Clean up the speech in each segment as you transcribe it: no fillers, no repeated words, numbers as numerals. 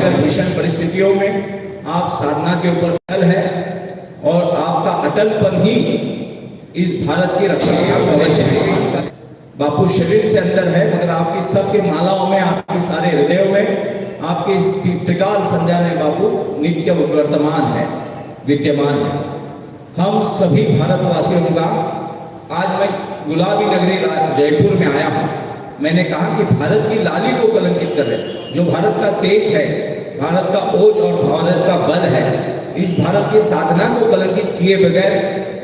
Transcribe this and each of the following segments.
ऐसे भीषण परिस्थितियों में आप साधना के ऊपर अटल है और आपका अटलपन ही इस भारत की रक्षा का कवच है। बापू शरीर से अंदर है, मगर आपकी सबके मालाओं में, आपके सारे हृदयों में, आपकी त्रिकाल संध्या में बापू नित्य वर्तमान है, विद्यमान है। हम सभी भारतवासियों का, आज मैं गुलाबी नगरी जयपुर में आया हूँ, मैंने कहा कि भारत की लाली को कलंकित कर रहे, जो भारत का तेज है, भारत का ओज और भारत का बल है, इस भारत की साधना को कलंकित किए बगैर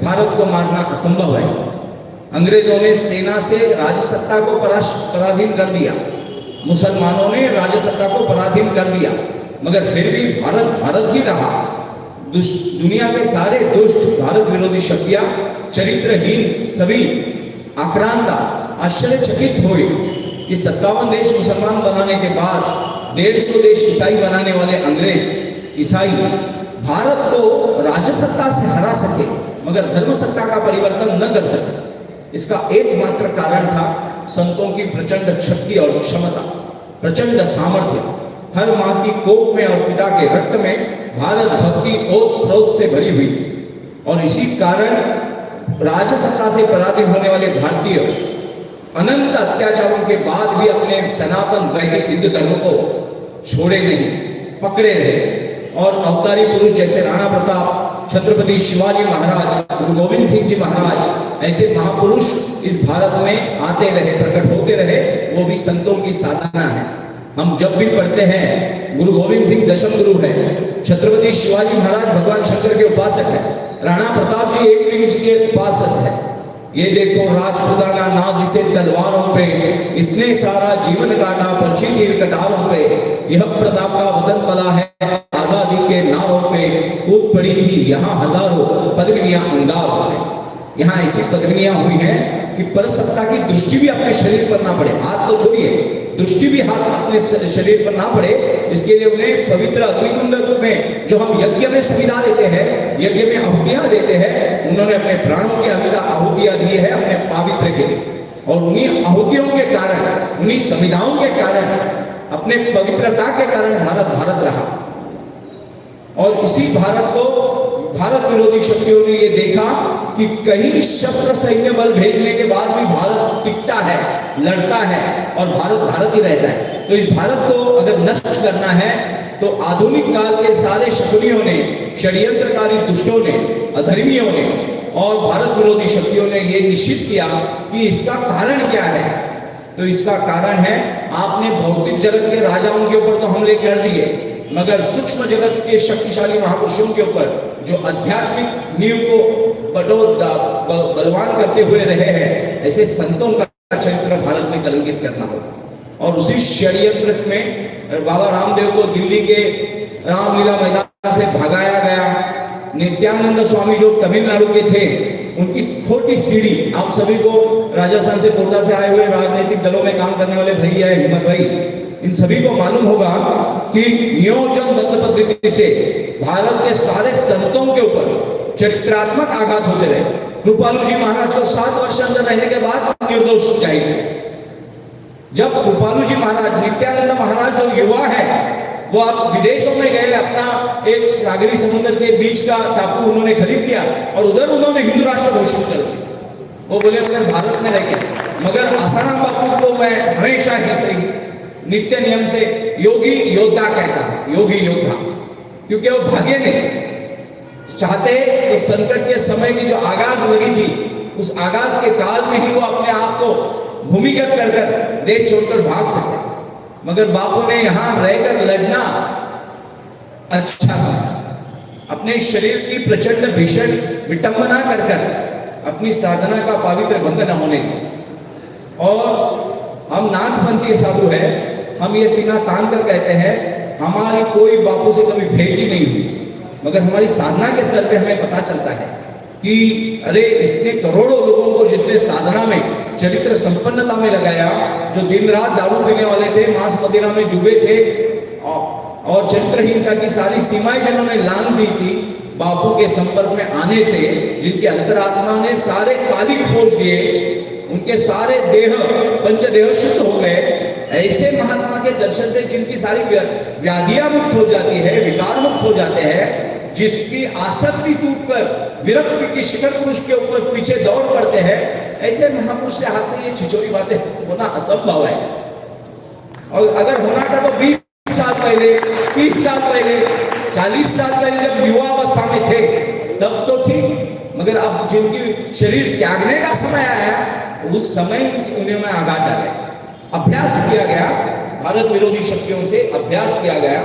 भारत को मारना असंभव है। अंग्रेजों ने सेना से राजसत्ता को पराधीन कर दिया, मुसलमानों ने राजसत्ता को पराधीन कर दिया, मगर फिर भी भारत भारत ही रहा। दुनिया के सारे दुष्ट भारत विरोधी शक्तियां, चरित्रहीन सभी आक्रांता आश्चर्यचकित हुए कि 57 देश मुसलमान बनाने के बाद 150 देश ईसाई बनाने वाले अंग्रेज ईसाई भारत को राजसत्ता से हरा सके, मगर धर्म सत्ता का परिवर्तन न कर सके। इसका एकमात्र कारण था संतों की प्रचंड शक्ति और क्षमता, प्रचंड सामर्थ्य। हर माँ की कोख में और पिता के रक्त में भारत भक्ति ओत-प्रोत से भरी हुई थी, और इसी कारण राजसत्ता से पराधीन होने वाले भारतीय अनंत अत्याचारों के बाद भी अपने सनातन वैदिक हिंदू धर्म को छोड़े नहीं, पकड़े रहे। और अवतारी पुरुष जैसे राणा प्रताप, छत्रपति शिवाजी महाराज, गुरु गोविंद सिंह जी महाराज, ऐसे महापुरुष इस भारत में आते रहे, प्रकट होते रहे। वो भी संतों की साधना है। हम जब भी पढ़ते हैं, गुरु गोविंद सिंह दशम गुरु है, छत्रपति शिवाजी महाराज भगवान शंकर के उपासक है, राणा प्रताप जी एक लिंग के उपासक है। ये देखो राजपुताना नाज इसे तलवारों पे, इसने सारा जीवन काटा पर्ची तीर कटारों पे, यह प्रताप का वतन पला है आजादी के नारों पे, कूद पड़ी थी यहाँ हजारों पदवियां अंगार पे। यहाँ ऐसी पदवियां हुई हैं कि परसत्ता की दृष्टि भी अपने शरीर पर ना पड़े, हाथ तो छोड़िए, दृष्टि भी हाथ अपने शरीर पर ना पड़े। इसके लिए उन्हें पवित्र अग्निकुंड में, जो हम यज्ञ में संविदा देते हैं, यज्ञ में आहुतियां देते हैं, उन्होंने अपने प्राणों की आहुतियां दी है अपने पावित्र के लिए। और उन्हीं आहुतियों के कारण, उन्हीं संविदाओं के कारण, अपने पवित्रता के कारण भारत भारत रहा। और इसी भारत को भारत विरोधी शक्तियों ने ये देखा कि कहीं शस्त्र सैन्य बल भेजने के बाद भी भारत टिकता है, लड़ता है और भारत भारत ही रहता है। तो इस भारत को अगर नष्ट करना है तो आधुनिक काल के सारे शकुनियों ने, षड्यंत्रकारी दुष्टों ने, अधर्मियों ने और भारत विरोधी शक्तियों ने ये निश्चित किया कि इसका कारण क्या है। तो इसका कारण है, आपने भौतिक जगत के राजाओं के ऊपर तो हमले कर दिए, मगर सूक्ष्म जगत के शक्तिशाली महापुरुषों के ऊपर, जो आध्यात्मिक नींव को बलवान करते हुए रहे हैं, ऐसे संतों का चरित्र भारत में कलंकित करना होगा। और उसी षड्यंत्र में बाबा रामदेव को दिल्ली के रामलीला मैदान से भगाया गया। नित्यानंद स्वामी जो तमिलनाडु के थे, उनकी छोटी सीढ़ी, आप सभी को राजस्थान से, कोटा से आए हुए राजनीतिक दलों में काम करने वाले भैया हिम्मत भाई, इन सभी को मालूम होगा कि नियोजनबद्ध पद्धति से भारत के सारे संतों के ऊपर चरित्रात्मक आघात होते रहे। कृपालू जी महाराज को 7 वर्ष अंदर रहने के बाद निर्दोष जाहिर। जब कृपालू जी महाराज, नित्यानंद महाराज जो युवा है, वो आप विदेशों में गए, अपना एक सागरी समुद्र के बीच का टापू उन्होंने खरीद लिया और उधर उन्होंने हिंदू राष्ट्र घोषित कर दिया। वो बोले मगर भारत में रह गए। मगर आसाराम बापू को मैं हमेशा ही सही नित्य नियम से योगी योद्धा कहता है, योगी योद्धा, क्योंकि वो भागे नहीं चाहते तो संकट के समय की जो आगाज लगी थी, उस आगाज के काल में ही वो अपने आप को भूमिगत कर कर देश छोड़कर भाग सकते। मगर बापू ने यहां रहकर लड़ना अच्छा समझा, अपने शरीर की प्रचंड भीषण विटंबना कर कर अपनी साधना का पवित्र भंग न होने दिया। और हम नाथपंथी साधु है, हम ये सीना तान कर कहते हैं, हमारी कोई बापू से कभी भेंट ही नहीं हुई, मगर हमारी साधना के स्तर पे हमें पता चलता है कि अरे इतने करोड़ों लोगों को जिसने साधना में, चरित्र संपन्नता में लगाया, जो दिन रात दारू पीने वाले थे, मांस मदिरा में डूबे थे और चरित्रहीनता की सारी सीमाएं जिन्होंने लांघ दी थी, बापू के संपर्क में आने से, जिनके अंतरात्मा ने सारे कालिक खोज लिए, उनके सारे देह पंचदेह शुद्ध हो गए, ऐसे महात्मा के दर्शन से जिनकी सारी व्याधियां मुक्त हो जाती है, विकार मुक्त हो जाते हैं, जिसकी आसक्ति टूटकर विरक्ति की शिखर पुरुष के ऊपर पीछे दौड़ पड़ते हैं, ऐसे महापुरुष से हाथ से ये छिछोरी बातें होना असंभव है। और अगर होना था तो 20 साल पहले, 30 साल पहले, 40 साल पहले जब युवा अवस्था में थे तब तो ठीक, मगर अब जिनकी शरीर त्यागने का समय आया उस समय उन्हें मैं आघात डाले। अभ्यास किया गया, भारत विरोधी शक्तियों से अभ्यास किया गया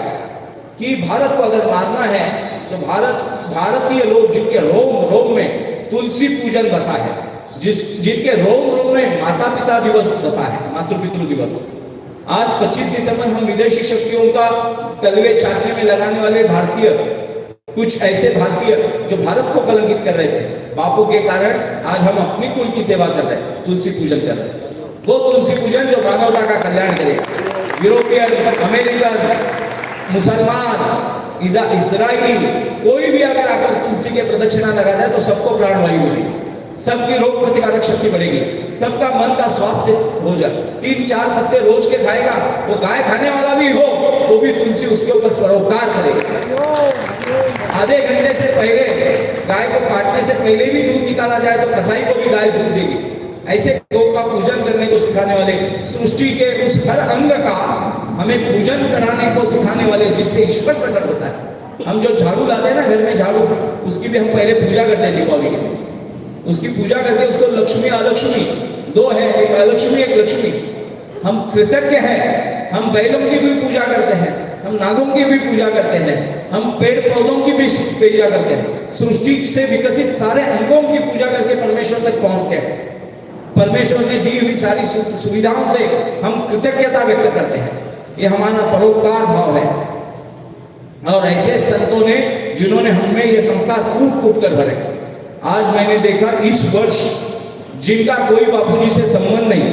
कि भारत को अगर मारना है तो भारतीय लोग जिनके रोम रोम में तुलसी पूजन बसा है, जिनके रोम रोम में माता पिता दिवस बसा है, मातृपितृ दिवस। आज 25 दिसंबर हम विदेशी शक्तियों का तलवे चाटने में लगाने वाले भारतीय, कुछ ऐसे भारतीय जो भारत को कलंकित कर रहे थे, बापू के कारण आज हम अपनी कुल की सेवा कर रहे हैं, तुलसी पूजन कर रहे हैं। वो तुलसी पूजन जो मानवता का कल्याण करेगा। यूरोपियन, अमेरिकन, मुसलमान, इजरायली, कोई भी अगर आकर तुलसी के प्रदक्षिणा लगा जाए तो सबको प्राणवायु मिलेगी, सबकी रोग प्रतिकारक शक्ति बढ़ेगी, सबका मन का स्वास्थ्य हो जाए। 3-4 पत्ते रोज के खाएगा, वो गाय खाने वाला भी हो तो भी तुलसी उसके ऊपर परोपकार करेगा। आधे घंटे से पहले, गाय को काटने से पहले भी दूध निकाला जाए तो कसाई को भी गाय दूध देगी। ऐसे गौ का पूजन करने को सिखाने वाले, सृष्टि के उस हर अंग का हमें पूजन कराने को सिखाने वाले, जिससे ईश्वर प्रकट होता है। हम जो झाड़ू लाते हैं ना घर में, झाड़ू, उसकी भी हम पहले पूजा करते हैं दीपावली के दिन। उसकी पूजा करके उसको लक्ष्मी अलक्ष्मी दो है, एक अलक्ष्मी एक लक्ष्मी। हम कृतज्ञ हैं, हम बैलों की भी पूजा करते हैं, हम नागों की भी पूजा करते हैं, हम पेड़ पौधों की भी पूजा करते हैं। सृष्टि से विकसित सारे अंगों की पूजा करके परमेश्वर तक पहुंचते हैं। परमेश्वर ने दी हुई सारी सुविधाओं से हम कृतज्ञता व्यक्त करते हैं। ये हमारा परोपकार भाव है। और ऐसे संतों ने जिन्होंने हमें ये संस्कार कूट कूट कर भरे। आज मैंने देखा इस वर्ष जिनका कोई बापूजी से संबंध नहीं,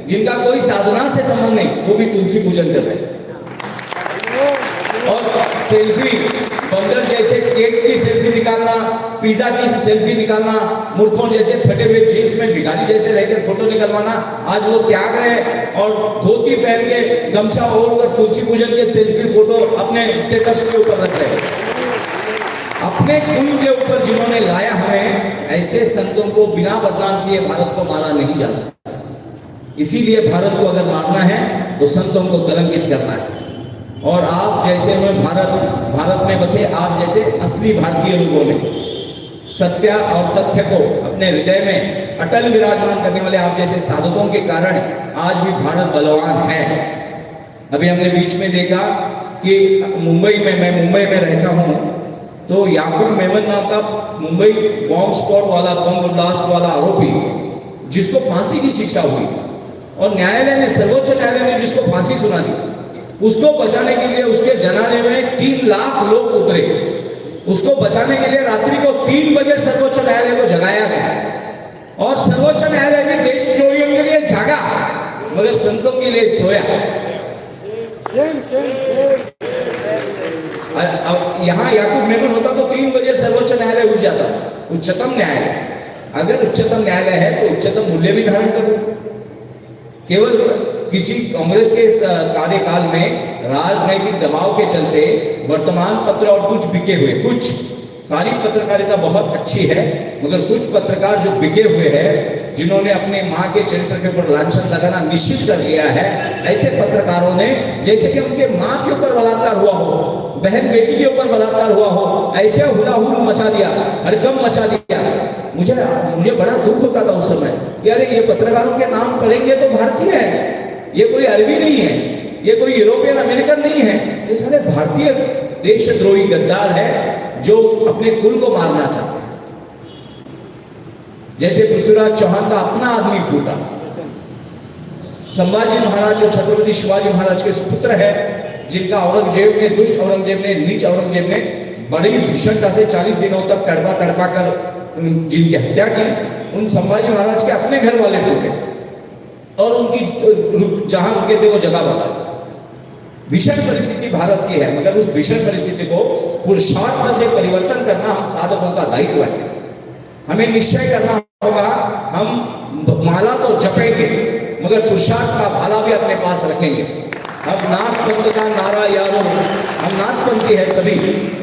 जिनका कोई साधना से संबंध नहीं, वो भी तुलसी पूजन कर रहे हैं। और सेल्फी, बंदर जैसे केक की सेल्फी निकालना, पिज्जा की सेल्फी निकालना, मूर्खों जैसे फटे हुए जींस में भिखारी जैसे रहकर फोटो निकलवाना, आज वो त्याग रहे और धोती पहन के गमछा ओढ़कर तुलसी पूजन के सेल्फी फोटो अपने स्टेटस के ऊपर रख रहे। अपने कुल के ऊपर जिन्होंने लाया हमें, ऐसे संतों को बिना बदनाम किए भारत को मारा नहीं जा सकता। इसीलिए भारत को अगर मारना है तो संतों को कलंकित करना है। और आप जैसे में भारत में बसे आप जैसे असली भारतीय लोगों ने सत्य और तथ्य को अपने हृदय में अटल विराजमान करने वाले आप जैसे साधकों के कारण आज भी भारत बलवान है। अभी हमने बीच में देखा कि मुंबई में, मैं मुंबई में रहता हूँ, तो याकूब मेमन नाम का मुंबई बॉम्ब स्क्वाड वाला, बम ब्लास्ट वाला आरोपी, जिसको फांसी की शिक्षा हुई और न्यायालय ने, सर्वोच्च न्यायालय ने जिसको फांसी सुना दी, उसको बचाने के लिए उसके जनाजे में 3 लाख लोग उतरे। उसको बचाने के लिए रात्रि को 3 बजे सर्वोच्च न्यायालय को जगाया गया और सर्वोच्च न्यायालय भी देशद्रोहियों के लिए जागा मगर संतों के लिए सोया। अब यहाँ याकूब मेमन होता तो 3 बजे सर्वोच्च न्यायालय उठ जाता, उच्चतम न्यायालय। अगर उच्चतम न्यायालय है तो उच्चतम मूल्य भी धारण करो। केवल किसी कांग्रेस के कार्यकाल में राजनैतिक दबाव के चलते वर्तमान पत्र और कुछ बिके हुए, कुछ, सारी पत्रकारिता बहुत अच्छी है मगर कुछ पत्रकार जो बिके हुए हैं, जिन्होंने अपने माँ के चरित्र के ऊपर लांछन लगाना निश्चित कर लिया है, ऐसे पत्रकारों ने, जैसे कि उनके माँ के ऊपर बलात्कार हुआ हो, बहन बेटी के ऊपर बलात्कार हुआ हो, ऐसे हुलाहुल मचा दिया, हरगम मचा दिया। मुझे बड़ा दुख होता था उस समय कि अरे ये पत्रकारों के नाम पढ़ेंगे तो भारतीय है, ये कोई अरबी नहीं है, ये कोई यूरोपियन अमेरिकन नहीं है, ये सारे भारतीय देशद्रोही गद्दार है जो अपने कुल को मारना चाहते हैं। जैसे पृथ्वीराज चौहान का अपना आदमी फूटा, संभाजी महाराज जो छत्रपति शिवाजी महाराज के सुपुत्र है, जिनका औरंगजेब ने, दुष्ट औरंगजेब ने, नीच औरंगजेब ने बड़ी भीषणता से 40 दिनों तक तड़पा कर जिनकी हत्या की, उन संभाजी महाराज के अपने घर वाले थे और उनकी जहां रुके थे वो जगह बता दी। भीषण परिस्थिति भारत की है मगर उस भीषण परिस्थिति को पुरुषार्थ से परिवर्तन करना हम साधकों का दायित्व है। हमें निश्चय करना होगा, हम माला तो जपेंगे मगर पुरुषार्थ का भाला भी अपने पास रखेंगे। अब नाथ पंथ का नारा यारो, हम नाथपंथी है सभी।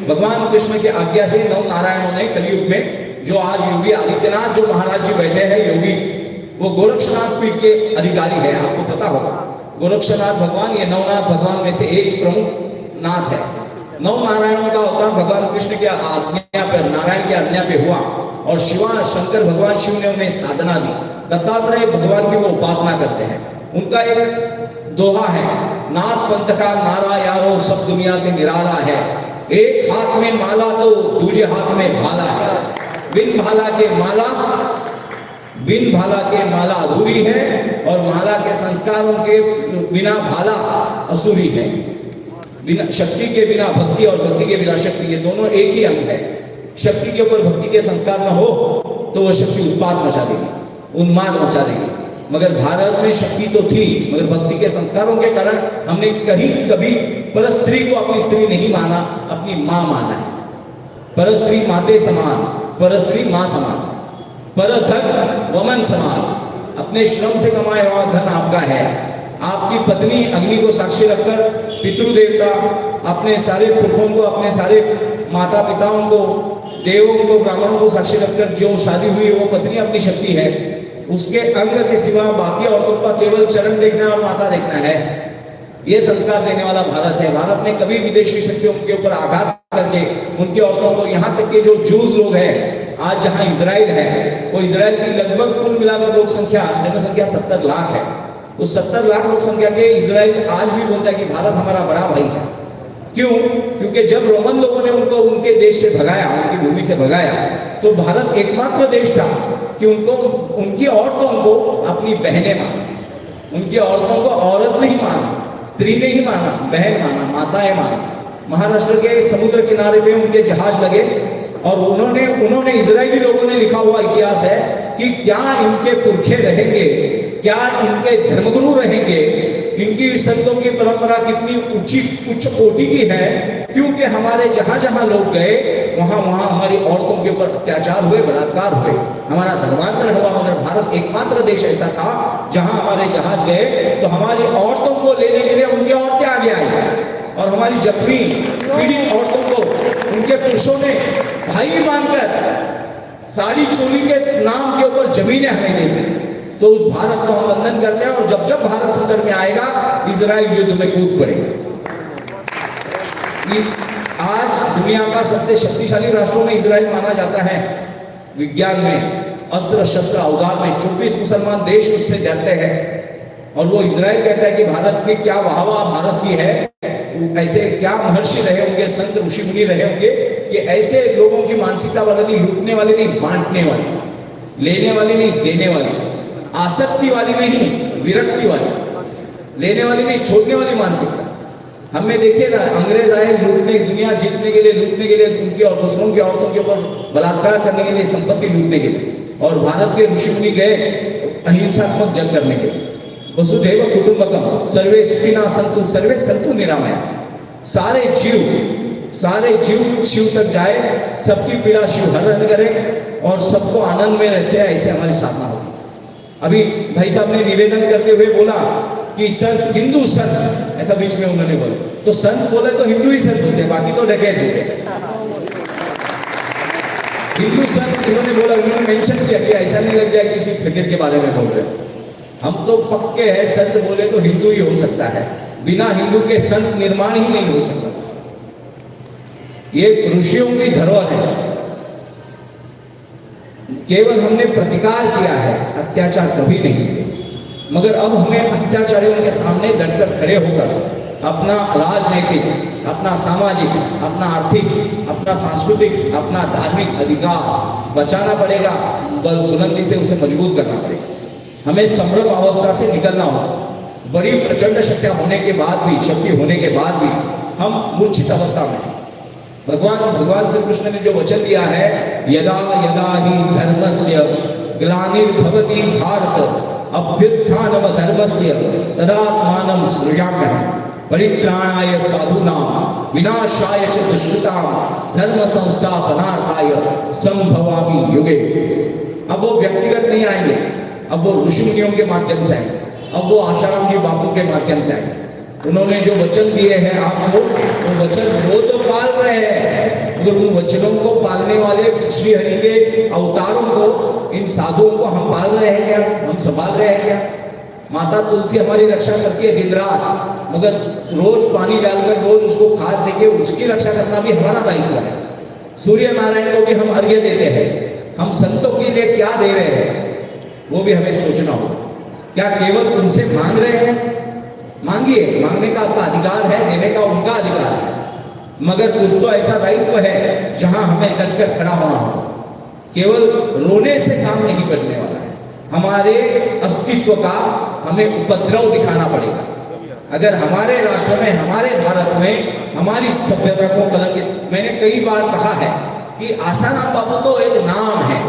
भगवान कृष्ण की आज्ञा से 9 नारायणों ने कलयुग में, जो आज योगी आदित्यनाथ जो महाराज जी बैठे हैं योगी, वो गोरक्षनाथ पीठ के अधिकारी है। आपको पता होगा गोरक्षनाथ भगवान ये नवनाथ भगवान में से एक प्रमुख नाथ है। 9 नारायणों का अवतार भगवान कृष्ण की आज्ञा पर, नारायण की आज्ञा पे हुआ और शिवा शंकर भगवान शिव ने उन्हें साधना दी। दत्तात्रेय भगवान की वो उपासना करते हैं। उनका एक दोहा है, नाथ पंथ का नारा यारो सब दुनिया से निराला है, एक हाथ में माला तो दूसरे हाथ में भाला है, बिन भाला के माला अधूरी है और माला के संस्कारों के बिना भाला असूरी है। बिना शक्ति के बिना भक्ति और भक्ति के बिना शक्ति, ये दोनों एक ही अंग है। शक्ति के ऊपर भक्ति के संस्कार न हो तो वह शक्ति उत्पाद मचा देगी, उन्माद मचा देगी। मगर भारत में शक्ति तो थी, मगर भक्ति के संस्कारों के कारण हमने कभी परस्त्री को अपनी स्त्री नहीं माना, अपनी मां माना है। परस्त्री माते समान, परस्त्री मां समान, परधन वमन समान। अपने श्रम से कमाया हुआ धन आपका है। आपकी पत्नी अग्नि को साक्षी रखकर पितृदेवता, अपने सारे पुरखों को, अपने सारे माता पिताओं को, देवों को, ब्राह्मणों को साक्षी रखकर जो शादी हुई वो पत्नी अपनी शक्ति है। उसके अंग के सिवा बाकी औरतों का केवल चरण देखना और माथा देखना है। ये संस्कार देने वाला भारत है। भारत ने कभी विदेशी शक्तियों के ऊपर आघात करके उनकी औरतों को, यहाँ तक कि जो जूस लोग हैं, आज जहाँ इजराइल है, वो इजराइल की लगभग कुल मिलाकर लोक संख्या, जनसंख्या 70 लाख है। उस 70 लाख लोक संख्या के इजराइल आज भी बोलता है कि भारत हमारा बड़ा भाई है। क्यों? क्योंकि जब रोमन लोगों ने उनको उनके देश से भगाया, उनकी भूमि से भगाया, तो भारत एकमात्र देश था कि उनको, उनकी औरतों को अपनी बहनें माना, उनकी औरतों को औरत नहीं माना, स्त्री नहीं माना, बहन माना, माताएं माना। महाराष्ट्र के समुद्र किनारे पे उनके जहाज लगे और उन्होंने इजरायली लोगों ने लिखा हुआ इतिहास है कि क्या इनके पुरखे रहेंगे, क्या इनके धर्मगुरु रहेंगे, इनकी संतों की परंपरा कितनी उच्च कोटि की है, क्योंकि हमारे जहां जहां लोग गए वहां हमारी औरतों के ऊपर अत्याचार हुए, बलात्कार हुए, हमारा धर्मांतरण हुआ। मगर भारत एकमात्र देश ऐसा था जहां हमारे जहाज गए तो हमारी औरतों को लेने के लिए उनकी औरतें आगे आई और हमारी जख्मी पीड़ित औरतों को उनके पुरुषों ने भाई मानकर सारी चोरी के नाम के ऊपर जमीनें हमें दे दी। तो उस भारत को हम वंदन करते हैं और जब जब भारत संकट में आएगा इजराइल युद्ध में कूद पड़ेगा। आज दुनिया का सबसे शक्तिशाली राष्ट्रों में इजराइल माना जाता है। विज्ञान में, अस्त्र शस्त्र औजार में 24 मुसलमान देश उससे डरते हैं और वो इजराइल कहता है कि भारत की क्या वाहवाह भारत की है। ऐसे क्या महर्षि रहे होंगे, संत ऋषि मुनि रहे होंगे कि ऐसे लोगों की मानसिकता बदली, लूटने वाली नहीं, बांटने वाली, लेने वाली नहीं, देने वाली, आसक्ति वाली नहीं, विरक्ति वाली, लेने वाली नहीं, छोड़ने वाली मानसिकता। हमें देखिए ना, अंग्रेज आए लूटने, दुनिया जीतने के लिए, लूटने के लिए, उनकी और दूसरों की औरतों के ऊपर बलात्कार करने के लिए, संपत्ति लूटने के लिए, और भारत के ऋषि मुनि गए अहिंसात्मक जंग करने के लिए। वसुधैव कुटुंबकम सर्वे सुखिनः सन्तु सर्वे सन्तु निरामया। सारे जीव शिव तक जाए, सबकी पीड़ा शिव हरण करे और सबको आनंद में रखे, ऐसे हमारी साधना होगी। अभी भाई साहब ने निवेदन करते हुए बोला कि संत, हिंदू संत, ऐसा बीच में उन्होंने बोला, तो संत बोले तो हिंदू ही संत होते, बाकी तो डकैत होते। हिंदू संत इन्होंने बोला, उन्होंने मेंशन किया कि ऐसा नहीं लग जाए किसी फिक्र के बारे में बोल रहे। हम तो पक्के हैं, संत बोले तो हिंदू ही हो सकता है, बिना हिंदू के संत निर्माण ही नहीं हो सकता। ये ऋषियों की धरोहर है। केवल हमने प्रतिकार किया है, अत्याचार कभी नहीं किया। मगर अब हमें अत्याचारियों के सामने डटकर खड़े होकर अपना राजनैतिक, अपना सामाजिक, अपना आर्थिक, अपना सांस्कृतिक, अपना धार्मिक अधिकार बचाना पड़ेगा। बुलंदी से उसे मजबूत करना पड़ेगा। हमें संभ्रम अवस्था से निकलना होगा। बड़ी प्रचंड शक्ति होने के बाद भी हम मूर्छित अवस्था में। भगवान श्री कृष्ण ने जो वचन दिया है, यदा यदा हि धर्मस्य ग्लानिर्भवति भारत अभ्युत्थानम धर्मस्य तदात्मानं सृजाम्यहम् परित्राणाय साधूनां विनाशाय च दुष्कृतां धर्म संस्थापनार्थाय संभवामि युगे। अब वो व्यक्तिगत नहीं आएंगे, अब वो ऋषि मुनियों के माध्यम से आएंगे। अब वो आशाराम जी बापू के माध्यम से आए। उन्होंने जो वचन दिए हैं आपको, वो वचन वो तो पाल रहे हैं, मगर उन वचनों को पालने वाले श्री हरि के अवतारों को, इन साधुओं को हम पाल रहे हैं क्या? हम संभाल रहे हैं क्या? माता तुलसी हमारी रक्षा करती है दिन रात, मगर रोज पानी डालकर रोज उसको खाद देके उसकी रक्षा करना भी हमारा दायित्व है। सूर्य नारायण को भी हम अर्घ्य देते हैं, हम संतों के लिए क्या दे रहे हैं वो भी हमें सोचना होगा। क्या केवल उनसे मांग रहे हैं? मांगिए, मांगने का आपका अधिकार है, देने का उनका अधिकार है, मगर कुछ तो ऐसा दायित्व है जहां हमें डटकर खड़ा होना होगा। केवल रोने से काम नहीं बढ़ने वाला है, हमारे अस्तित्व का हमें उपद्रव दिखाना पड़ेगा। अगर हमारे राष्ट्र में, हमारे भारत में हमारी सभ्यता को कलंकित, मैंने कई बार कहा है कि आसाराम बापू तो एक नाम है,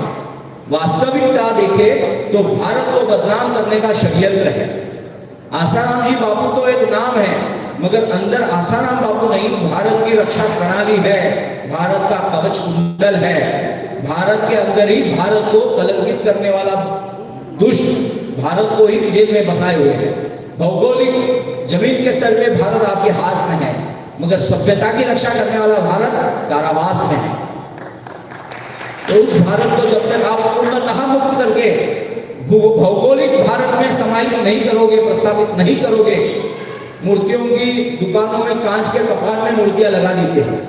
वास्तविकता देखे तो भारत को बदनाम करने का षड्यंत्र है। आसाराम जी बापू तो एक नाम है, मगर अंदर आसाराम बापू नहीं, भारत की रक्षा प्रणाली है, भारत का कवच कुंडल है, भारत के अंदर ही भारत को कलंकित करने वाला दुष्ट भारत को ही जेल में बसाए हुए हैं। भौगोलिक जमीन के स्तर पे भारत आपके हाथ में है, मगर सभ्यता की रक्षा करने वाला भारत कारावास में है। तो उस भारत को जब तक आप पूर्णतः मुक्त करके भौगोलिक भारत में समाहित नहीं करोगे, प्रस्तावित नहीं करोगे, मूर्तियों की दुकानों में कांच के कपाट में मूर्तियां लगा देते हैं,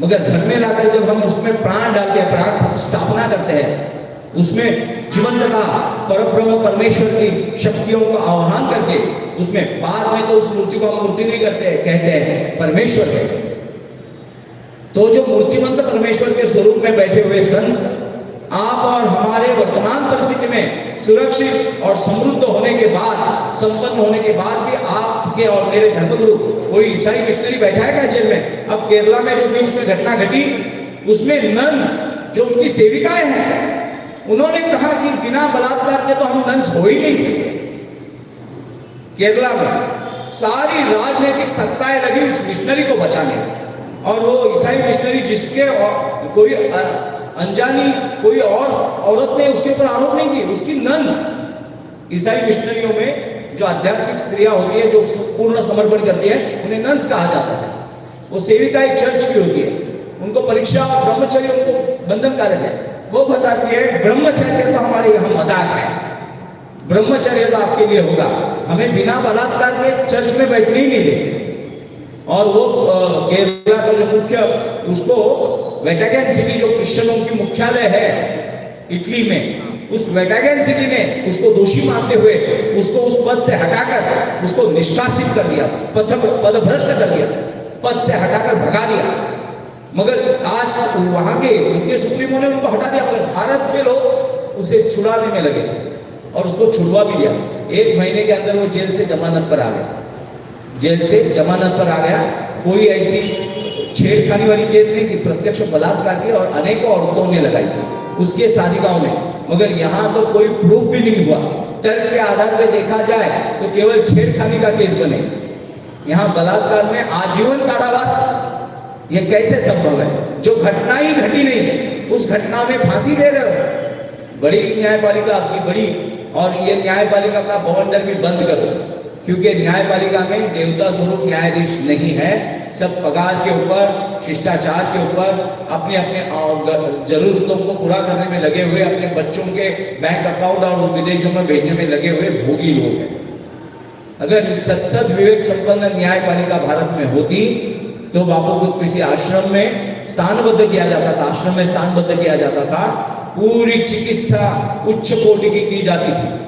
मगर घर में लाकर जब हम उसमें प्राण डालते हैं, प्राण प्रतिष्ठापना करते हैं, उसमें जीवंतता, परब्रह्म परमेश्वर की शक्तियों का आह्वान करके, उसमें बाद में तो उस मूर्ति को हम मूर्ति नहीं करते, कहते हैं परमेश्वर कहते हैं। तो जो मूर्तिमंत परमेश्वर के स्वरूप में बैठे हुए संत, आप और हमारे वर्तमान परिस्थिति में सुरक्षित और समृद्ध होने के बाद, संपन्न होने के बाद भी आपके और मेरे धर्मगुरु, कोई ईसाई मिशनरी बैठा है क्या जेल में? अब केरला में जो बीच में घटना घटी, उसमें नन्स जो उनकी सेविकाएं हैं, उन्होंने कहा कि बिना बलात्कार के तो हम नन्स हो ही नहीं सकते। केरला में सारी राजनीतिक सत्ताएं लगी उस मिशनरी को बचाने, और वो ईसाई मिशनरी जिसके कोई अनजानी कोई और औरत ने उसके ऊपर आरोप नहीं की, उसकी नन्स, ईसाई मिशनरियों में जो आध्यात्मिक स्त्रियां होती है, जो पूर्ण समर्पण करती है, उन्हें नन्स कहा जाता है। वो सेविका एक चर्च की होती है, उनको परीक्षा और ब्रह्मचर्य उनको बंधनकारक है। वो बताती है ब्रह्मचर्य तो हमारे यहाँ मजाक है, ब्रह्मचर्य तो आपके लिए होगा, हमें बिना बलात्कार के चर्च में बैठने ही नहीं देते। और वो केरला का जो मुख्य, उसको वेटिकन सिटी जो क्रिश्चियनों की मुख्यालय है इटली में, उस वेटिकन सिटी ने उसको दोषी मानते हुए उसको उस पद से हटाकर उसको निष्कासित कर दिया, पदभ्रष्ट कर दिया, पद से हटाकर भगा दिया। मगर आज वहां के उनके सुप्रीमो ने उनको हटा दिया, मगर भारत के लोग उसे छुड़ाने में लगे थे और उसको छुड़वा भी दिया। 1 महीने के अंदर वो जेल से जमानत पर आ गया, जेल से जमानत पर आ गया। कोई ऐसी छेड़खानी वाली केस नहीं थी, प्रत्यक्ष बलात्कार की और अनेकों औरतों ने लगाई थी उसके साधिकाओं ने, मगर यहाँ तो कोई प्रूफ भी नहीं हुआ। तर्क के आधार पर देखा जाए तो केवल छेड़खानी का केस बने, यहाँ बलात्कार में आजीवन कारावास। ये कैसे संभव है? जो घटना ही घटी नहीं, उस घटना में फांसी दे रहे हो। बड़ी न्यायपालिका आपकी बड़ी, और ये न्यायपालिका का बवंडर भी बंद करो, क्योंकि न्यायपालिका में देवता स्वरूप न्यायाधीश नहीं है। सब पगार के ऊपर, शिष्टाचार के ऊपर, अपने अपने जरूरतों को पूरा करने में लगे हुए, अपने बच्चों के बैंक अकाउंट और विदेशों में भेजने में लगे हुए भोगी लोग हैं। अगर सत विवेक संपन्न न्यायपालिका भारत में होती तो बापू को किसी आश्रम में स्थानबद्ध किया जाता था, आश्रम में स्थानबद्ध किया जाता था, पूरी चिकित्सा उच्च कोटि की जाती थी।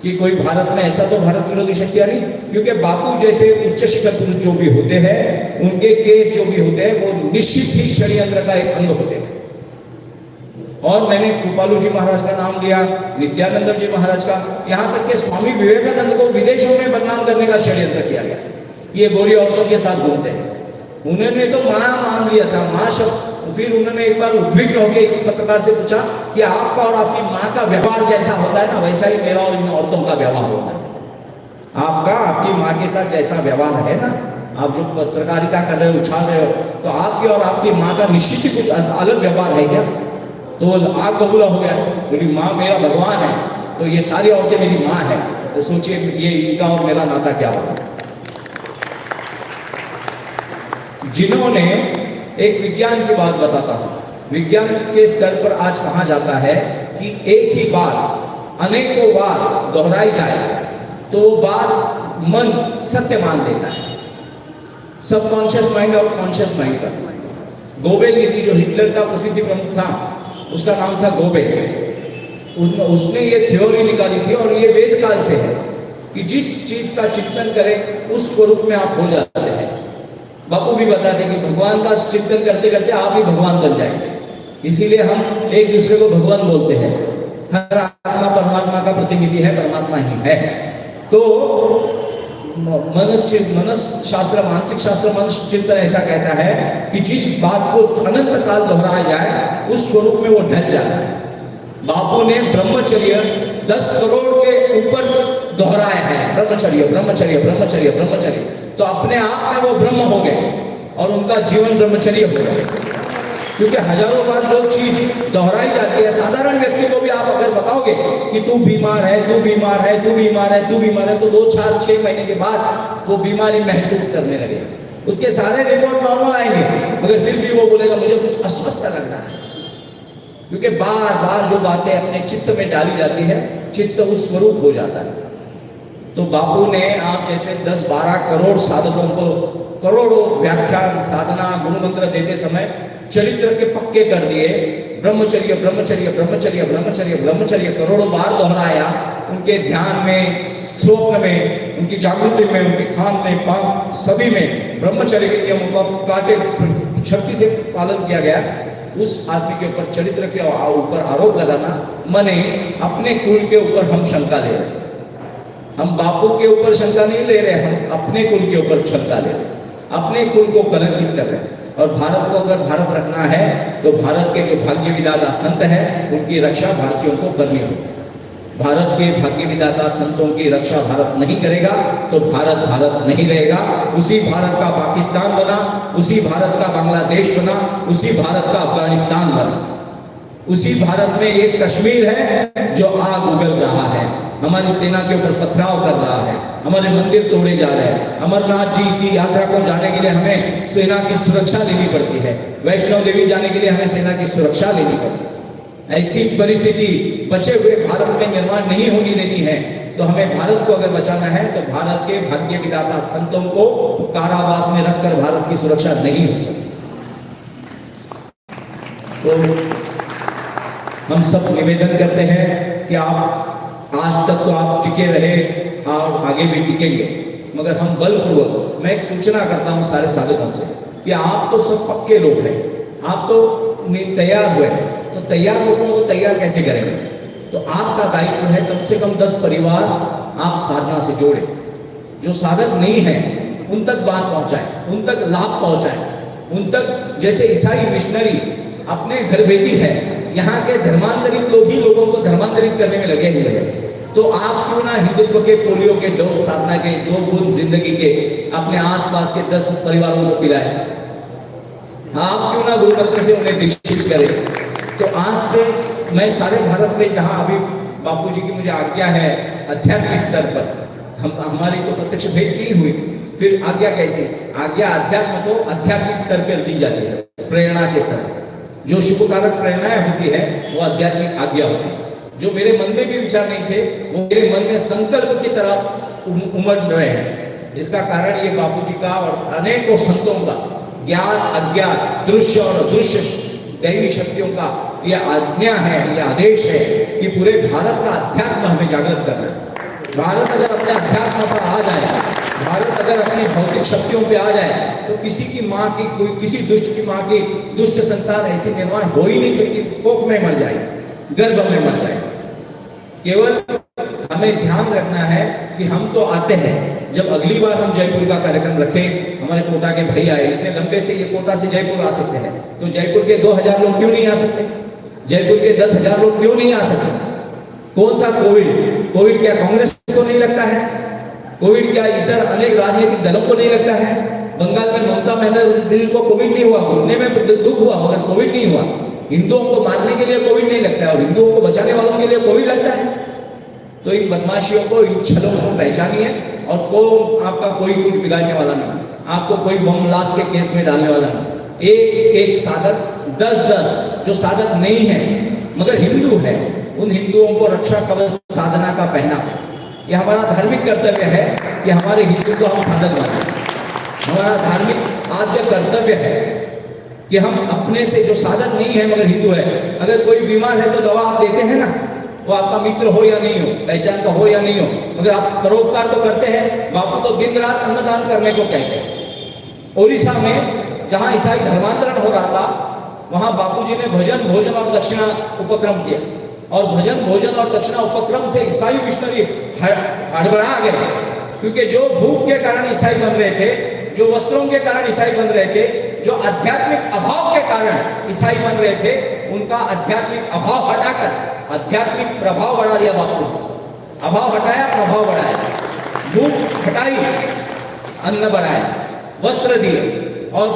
कि कोई भारत में ऐसा तो भारत विरोधी शक्तियां नहीं, क्योंकि बापू जैसे उच्च शिखर पुरुष जो भी होते हैं, उनके केस जो भी होते हैं, वो निश्चित ही षड्यंत्र का एक अंग होते हैं। और मैंने कृपालू जी महाराज का नाम लिया, नित्यानंद जी महाराज का, यहाँ तक के स्वामी विवेकानंद को विदेशों में बदनाम करने का षड्यंत्र किया गया, ये गोरी औरतों के साथ घूमते हैं। उन्होंने तो माँ मान लिया था, माँ शब्द। फिर उन्होंने एक बार उद्विग्न होकर एक पत्रकार से पूछा कि आपका और आपकी माँ का व्यवहार जैसा होता है ना, वैसा ही मेरा और इन औरतों का व्यवहार होता है। आपका आपकी माँ के साथ जैसा व्यवहार है ना, आप जो पत्रकारिता कर रहे हो, उछाल रहे हो, तो आपकी और आपकी माँ का निश्चित ही कुछ अलग व्यवहार है क्या? तो आप कबूला हो गया, मेरी माँ मेरा भगवान है, तो ये सारी औरतें मेरी माँ है। तो सोचिए ये इनका और मेरा नाता क्या होगा। जिन्होंने, एक विज्ञान की बात बताता हूं, विज्ञान के स्तर पर आज कहा जाता है कि एक ही बात अनेकों बार दोहराई जाए तो बात मन सत्य मान लेता है। सबकॉन्शियस माइंड और कॉन्शियस माइंड का गोबेल नीति, जो हिटलर का प्रसिद्ध प्रमुख था, उसका नाम था गोबेल। उसने ये थ्योरी निकाली थी और ये वेद काल से है कि जिस चीज का चिंतन करें उस स्वरूप में आप हो जाते हैं। बापू भी बताते कि भगवान का चिंतन करते करते आप ही भगवान बन जाएंगे। इसीलिए हम एक दूसरे को भगवान बोलते हैं। हर आत्मा परमात्मा का प्रतिनिधि है, परमात्मा ही है। तो मनस शास्त्र, मानसिक शास्त्र, मन चिंतन ऐसा कहता है कि जिस बात को अनंत काल दोहराया जाए उस स्वरूप में वो ढल जाता है। बापू ने ब्रह्मचर्य 10 करोड़ के ऊपर दोहराया है, ब्रह्मचर्य ब्रह्मचर्य ब्रह्मचर्य ब्रह्मचर्य। तो अपने आप में वो ब्रह्म हो गए और उनका जीवन ब्रह्मचर्य हो गया। क्योंकि हजारों बार जो चीज दोहराई जाती है, साधारण व्यक्ति को भी आप अगर बताओगे कि तू बीमार है, तू बीमार है, तू बीमार है, तू बीमार है, तो 2, 4, 6 महीने के बाद वो बीमारी महसूस करने लगे। उसके सारे रिपोर्ट नॉर्मल आएंगे, मगर फिर भी वो बोलेगा मुझे कुछ अस्वस्थ लग रहा है। क्योंकि बार बार जो बातें अपने चित्त में डाली जाती है, चित्त उस स्वरूप हो जाता है। तो बापू ने आप जैसे 10-12 करोड़ साधकों को करोड़ों व्याख्यान, साधना, गुरु मंत्र देते समय चरित्र के पक्के कर दिए। ब्रह्मचर्य ब्रह्मचर्य ब्रह्मचर्य ब्रह्मचर्य ब्रह्मचर्य करोड़ों बार दोहराया। उनके ध्यान में, स्वप्न में, उनकी जागृति में, उनके खान में, पान सभी में ब्रह्मचर्य के नियमों का काटे शक्ति से पालन किया गया। उस आदमी के ऊपर चरित्र के ऊपर आरोप लगाना माने अपने कुल के ऊपर हम शंका ले रहे हैं। हम बापू के ऊपर शंका नहीं ले रहे, हम अपने कुल के ऊपर शंका ले रहे, अपने कुल को कलंकित कर रहे हैं। और भारत को अगर भारत रखना है तो भारत के जो भाग्य विधाता संत हैं उनकी रक्षा भारतीयों को करनी होगी। भारत के भाग्य विधाता संतों की रक्षा भारत नहीं करेगा तो भारत भारत नहीं रहेगा। उसी भारत का पाकिस्तान बना, उसी भारत का बांग्लादेश बना, उसी भारत का अफगानिस्तान बना। उसी भारत में एक कश्मीर है जो आग उगल रहा है, हमारी सेना के ऊपर पथराव कर रहा है, हमारे मंदिर तोड़े जा रहे हैं। अमरनाथ जी की यात्रा को जाने के लिए हमें सेना की सुरक्षा लेनी पड़ती है, वैष्णो देवी जाने के लिए हमें सेना की सुरक्षा लेनी पड़ती है। ऐसी परिस्थिति बचे हुए भारत में निर्माण नहीं होने देनी है। तो हमें भारत को अगर बचाना है तो भारत के भाग्य विधाता संतों को कारावास में रखकर भारत की सुरक्षा नहीं हो सकती। तो हम सब निवेदन करते हैं कि आप आज तक तो आप टिके रहे और आगे भी टिकेंगे, मगर हम बलपूर्वक, मैं एक सूचना करता हूं सारे साधकों से कि आप तो सब पक्के लोग हैं, आप तो तैयार हुए, तो तैयार लोगों को तैयार कैसे करेंगे? तो आपका दायित्व है कम से कम 10 परिवार आप साधना से जोड़े। जो साधक नहीं है उन तक बात पहुंचाए, उन तक लाभ पहुंचाए, उन तक जैसे ईसाई मिशनरी अपने घर बेटी है, यहाँ के धर्मांतरित लोग ही लोगों को धर्मांतरित करने में लगे हुए हैं। तो आप क्यों ना हिंदुत्व के पोलियो के डोज, साधना के 2 बूंद जिंदगी के अपने आसपास के 10 परिवारों को पिलाएं? आप क्यों ना गुरु मंत्र से उन्हें दीक्षित करें? तो आज से मैं सारे भारत में जहां अभी बापू जी की मुझे आज्ञा है आध्यात्मिक स्तर पर, हमारी तो प्रत्यक्ष भेंट नहीं हुई, फिर आज्ञा कैसे? आज्ञा अध्यात्म को आध्यात्मिक स्तर पर दी जाती है, प्रेरणा के स्तर पर। जो शुभकारक प्रेरणाएं होती है वो आध्यात्मिक आज्ञा होती है। जो मेरे मन में भी विचार नहीं थे वो मेरे मन में संकल्प की तरह उमड़ रहे हैं। इसका कारण ये बापू जी का और अनेकों संतों का ज्ञान, अज्ञान, दृश्य और अदृश्य दैवी शक्तियों का यह आज्ञा है, यह आदेश है कि पूरे भारत का अध्यात्म हमें जागृत करना है। भारत अगर अपने अध्यात्म पर आ जाए, भारत अगर अपनी भौतिक शक्तियों पे आ जाए तो किसी की माँ की, कोई किसी दुष्ट की माँ की दुष्ट संतान ऐसी निर्माण हो ही नहीं सकती, कोख में मर जाएगी, गर्भ में मर जाएगी। केवल हमें ध्यान रखना है कि हम तो आते हैं। जब अगली बार हम जयपुर का कार्यक्रम रखें, हमारे कोटा के भाई आए, इतने लंबे से ये कोटा से जयपुर आ सकते हैं, तो जयपुर के 2000 लोग क्यों नहीं आ सकते? जयपुर के 10,000 लोग क्यों नहीं आ सकते? कौन सा कोविड क्या कांग्रेस को नहीं लगता है? कोविड क्या इधर अनेक राजनीतिक दलों को नहीं लगता है? बंगाल में ममता बनर्जी को कोविड नहीं हुआ, घूमने में दुख हुआ मगर कोविड नहीं हुआ। हिंदुओं को मारने के लिए कोविड नहीं लगता है और हिंदुओं को बचाने वालों के लिए कोविड लगता है। तो इन बदमाशियों को, इन छलों को पहचानिए और को आपका कोई कुछ बिगाड़ने वाला नहीं, आपको कोई बम ब्लास्ट के केस में डालने वाला नहीं। एक एक साधक 10-10 जो साधक नहीं है मगर हिंदू है, उन हिंदुओं को रक्षा कवच साधना का पहना है। यह हमारा धार्मिक कर्तव्य है कि हमारे हिंदू को हम साधक बनाएं। हमारा धार्मिक आद्य कर्तव्य है कि हम अपने से जो साधक नहीं है मगर हिंदू है, अगर कोई बीमार है तो दवा आप देते हैं ना, वो आपका मित्र हो या नहीं हो, पहचान का हो या नहीं हो, मगर आप परोपकार तो करते हैं। बापू तो दिन रात अन्नदान करने को कहते हैं। उड़ीसा में जहां ईसाई धर्मांतरण हो रहा था, वहां बापूजी ने भजन भोजन और दक्षिणा उपक्रम किया, और भजन भोजन और दक्षिणा उपक्रम से ईसाई मिशनरी हड़बड़ा गए, क्योंकि जो भूख के कारण ईसाई बन रहे थे, जो वस्त्रों के कारण ईसाई बन रहे थे, जो आध्यात्मिक अभाव के कारण ईसाई बन रहे थे, उनका आध्यात्मिक अभाव हटाकर आध्यात्मिक प्रभाव बढ़ा दिया बापू ने। अभाव हटाया, प्रभाव बढ़ाया, भूख हटाई, अन्न बढ़ाया, वस्त्र दिए और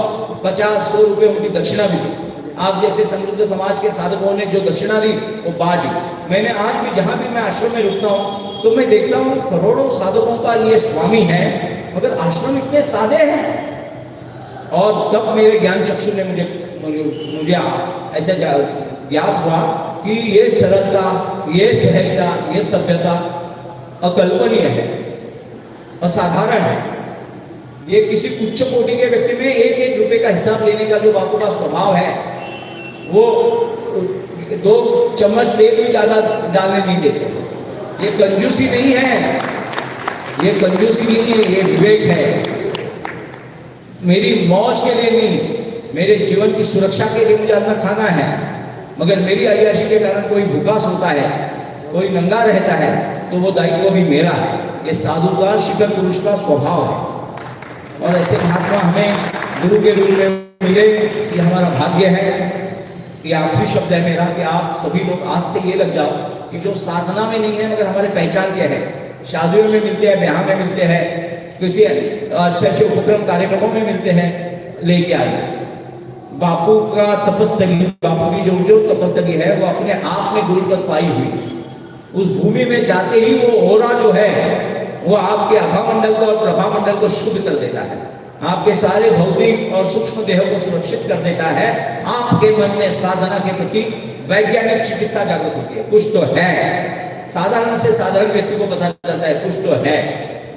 50-100 रुपए उनकी दक्षिणा भी दी। आप जैसे समृद्ध समाज के साधकों ने जो दक्षिणा दी वो बांट दी। मैंने आज भी जहां भी मैं आश्रम में रुकता हूँ तो मैं देखता हूँ करोड़ों साधकों का ये स्वामी है, मगर आश्रम इतने सादे हैं। और तब मेरे ज्ञान चक्षु ने मुझे ऐसा याद हुआ कि ये सरलता, ये सहजता, ये सभ्यता अकल्पनीय है, असाधारण है। ये किसी उच्च कोटि के व्यक्ति में 1-1 रुपए का हिसाब लेने का जो बापू का स्वभाव है, वो 2 चम्मच तेल भी ज्यादा डालने नहीं देते। ये कंजूसी नहीं है, ये कंजूसी नहीं है, ये विवेक है। मेरी मौज के लिए नहीं, मेरे जीवन की सुरक्षा के लिए मुझे अपना खाना है, मगर मेरी अय्याशी के कारण कोई भूखा सोता है, कोई नंगा रहता है, तो वो दायित्व भी मेरा है। ये साधु का, शिखर पुरुष का स्वभाव है। और ऐसे महात्मा हमें गुरु के रूप में मिले, ये हमारा भाग्य है। ये आखिरी शब्द है मेरा कि आप सभी लोग आज से ये लग जाओ कि जो साधना में नहीं है मगर हमारे पहचान क्या है, शादियों में मिलते हैं, ब्याह में मिलते हैं, किसी अच्छे उपक्रम कार्यक्रमों में मिलते हैं, लेके आइए। बापू का तपस्थली, बापू की जो तपस्थली है वो अपने आप में गुरुपद पाई हुई, उस भूमि में जाते ही वो ओरा जो है वो आपके आभामंडल को और प्रभामंडल को शुद्ध कर देता है, आपके सारे भौतिक और सूक्ष्म देह को सुरक्षित कर देता है। आपके मन में साधना के प्रति वैज्ञानिक चिकित्सा जागृत होती है। कुछ तो है, साधारण से साधारण व्यक्ति को पता चलता है कुछ तो है,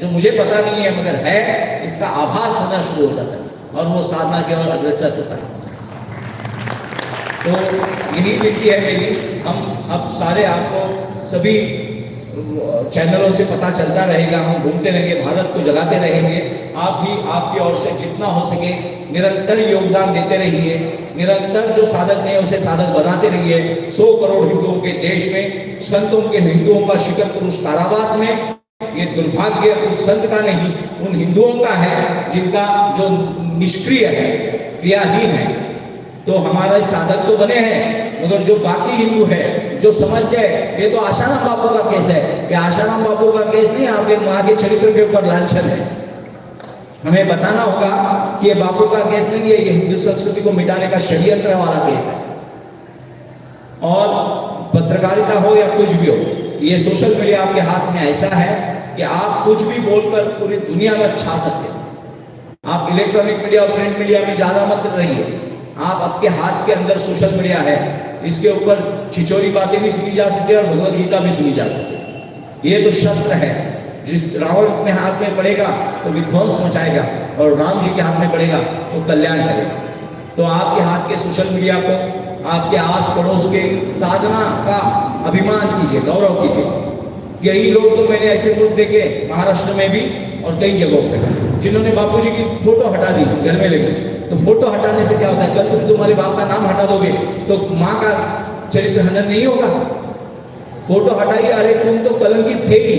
जो मुझे पता नहीं है मगर है, इसका आभास होना शुरू हो जाता है और वो साधना की ओर अग्रसर होता है। तो यही विनती है मेरी। हम अब सारे आपको सभी चैनलों से पता चलता रहेगा, हम घूमते रहेंगे, भारत को जगाते रहेंगे। आप भी आपकी ओर से जितना हो सके निरंतर योगदान देते रहिए, निरंतर जो साधक नहीं है उसे साधक बनाते रहिए। 100 करोड़ हिंदुओं के देश में, संतों के हिंदुओं का शिखर पुरुष कारावास में, ये दुर्भाग्य उस संत का नहीं, उन हिंदुओं का है जिनका जो निष्क्रिय है, क्रियाहीन है। तो हमारे साधक तो बने हैं, मगर जो बाकी हिंदू है, जो समझते हैं ये तो आशाराम बापू का केस है, कि आशाराम बापू का केस नहीं, आपके माँ के चरित्र के ऊपर लांछन है। हमें बताना होगा कि ये बापू का केस नहीं है, ये हिंदू संस्कृति को मिटाने का षड्यंत्र वाला केस है। और पत्रकारिता हो या कुछ भी हो, ये सोशल मीडिया आपके हाथ में ऐसा है कि आप कुछ भी बोलकर पूरी दुनिया में छा सकते हैं। आप इलेक्ट्रॉनिक मीडिया और प्रिंट मीडिया में ज्यादा मत रहिए। आप आपके हाथ के अंदर सोशल मीडिया है, इसके ऊपर छिछोरी बातें भी सुनी जा सकती है और भगवद गीता भी सुनी जा सकती है। ये तो शस्त्र है, जिस रावण अपने हाथ में पड़ेगा तो विध्वंस मचाएगा, और राम जी के हाथ में पड़ेगा तो कल्याण करेगा। तो आपके हाथ के सोशल मीडिया को आपके आस पड़ोस के साधना का अभिमान कीजिए, गौरव कीजिए। यही लोग तो मैंने ऐसे मुल्क देखे, महाराष्ट्र में भी और कई जगहों पे, जिन्होंने बापूजी की फोटो हटा दी घर में लेकर। तो फोटो हटाने से क्या होता है, कल तुम तुम्हारे बाप का नाम हटा दोगे तो माँ का चरित्र हनन नहीं होगा। फोटो हटाइए, अरे तुम तो कलंकित थे ही।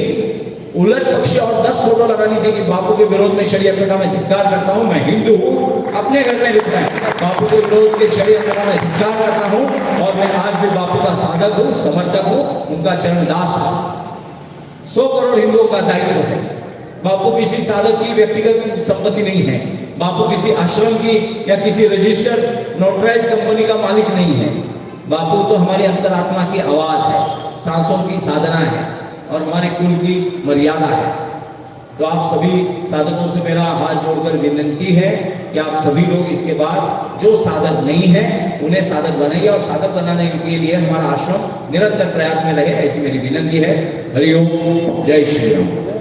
उलट पक्षी और 10 फोटो लगानी थी कि बापू के विरोध में षड्यंत्र का मैं धिक्कार करता हूँ, मैं हिंदू हूँ, अपने घर में लिखता है बापू के विरोध के षड्यंत्र का मैं धिक्कार करता हूँ, और मैं आज भी बापू का साधक हूँ, समर्थक हूँ, उनका चरणदास हूँ। 100 करोड़ हिंदुओं का दायित्व है। बापू किसी साधक की व्यक्तिगत संपत्ति नहीं है, बापू किसी आश्रम की या किसी रजिस्टर्ड नोटराइज कंपनी का मालिक नहीं है। बापू तो हमारी अंतरात्मा की आवाज है, सांसों की साधना है, और हमारे कुल की मर्यादा है। तो आप सभी साधकों से मेरा हाथ जोड़कर विनती है कि आप सभी लोग इसके बाद जो साधक नहीं है उन्हें साधक बनाइए, और साधक बनाने के लिए हमारा आश्रम निरंतर प्रयास में रहे, ऐसी मेरी विनती है। हरि ओम, जय श्री राम।